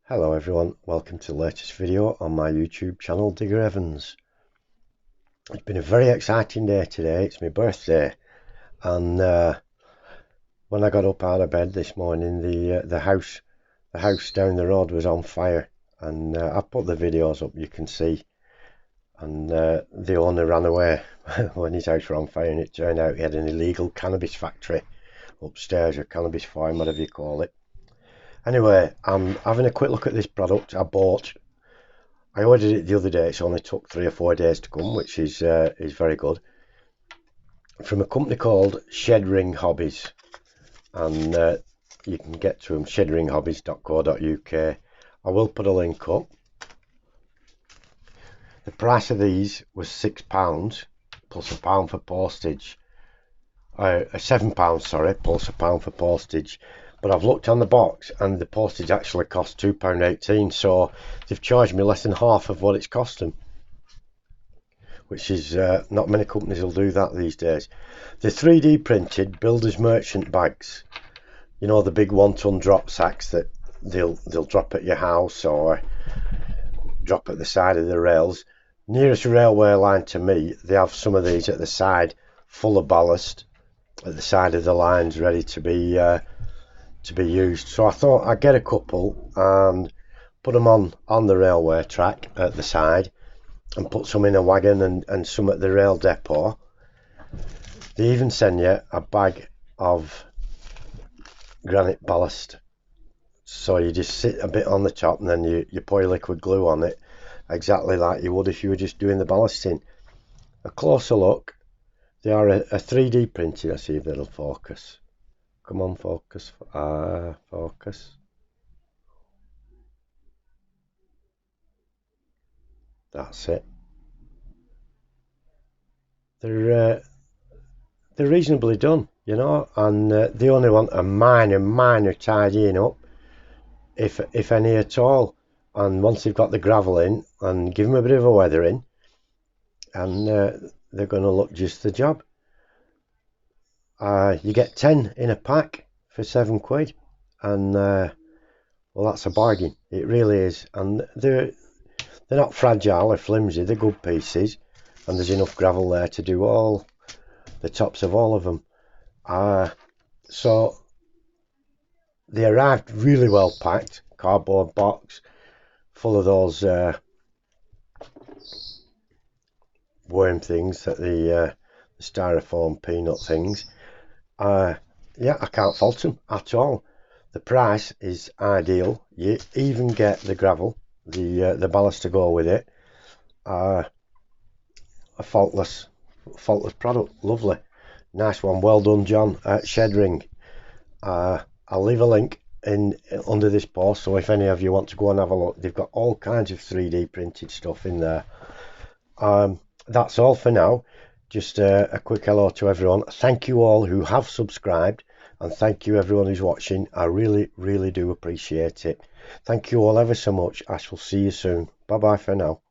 Hello everyone, welcome to the latest video on my YouTube channel, Digger Evans. It's been a very exciting day today. It's my birthday, and when I got up out of bed this morning, the house down the road was on fire, and I put the videos up, you can see, and the owner ran away when his house was on fire, and it turned out he had an illegal cannabis factory upstairs, or cannabis farm, whatever you call it. Anyway, I'm having a quick look at this product I bought. I ordered it the other day. It's only took 3 or 4 days to come, which is very good. From a company called Shedring Hobbies, and you can get to them shedringhobbies.co.uk. I will put a link up. The price of these was £6 plus a pound for postage. £7, sorry, plus a pound for postage. But I've looked on the box and the postage actually cost £2.18, so they've charged me less than half of what it's cost them, which is not many companies will do that these days. The 3D printed builder's merchant bags, you know, the big 1-ton drop sacks that they'll drop at your house or drop at the side of the rails. Nearest railway line to me, they have some of these at the side full of ballast at the side of the lines ready to be used. So I thought I'd get a couple and put them on the railway track at the side, and put some in a wagon and some at the rail depot. They even send you a bag of granite ballast, so you just sit a bit on the top and then you pour your liquid glue on it, exactly like you would if you were just doing the ballasting. A closer look, they are a 3D printed. Let's see if it'll focus. Come on, focus. Focus. That's it. They're reasonably done, you know, and they only want a minor tidying up, if any at all. And once they've got the gravel in, and give them a bit of a weathering, and they're going to look just the job. You get 10 in a pack for £7, and well, that's a bargain. It really is. And they're not fragile or flimsy. They're good pieces, and there's enough gravel there to do all the tops of all of them. So they arrived really well packed, cardboard box full of those worm things, that the styrofoam peanut things. Yeah, I can't fault them at all. The price is ideal. You even get the gravel, the ballast to go with it. A faultless product. Lovely, nice one. Well done, John at Shedring. I'll leave a link in under this post, so if any of you want to go and have a look, they've got all kinds of 3D printed stuff in there. That's all for now. Just a quick hello to everyone. Thank you all who have subscribed, and thank you everyone who's watching. I really do appreciate it. Thank you all ever so much. I shall see you soon. Bye bye for now.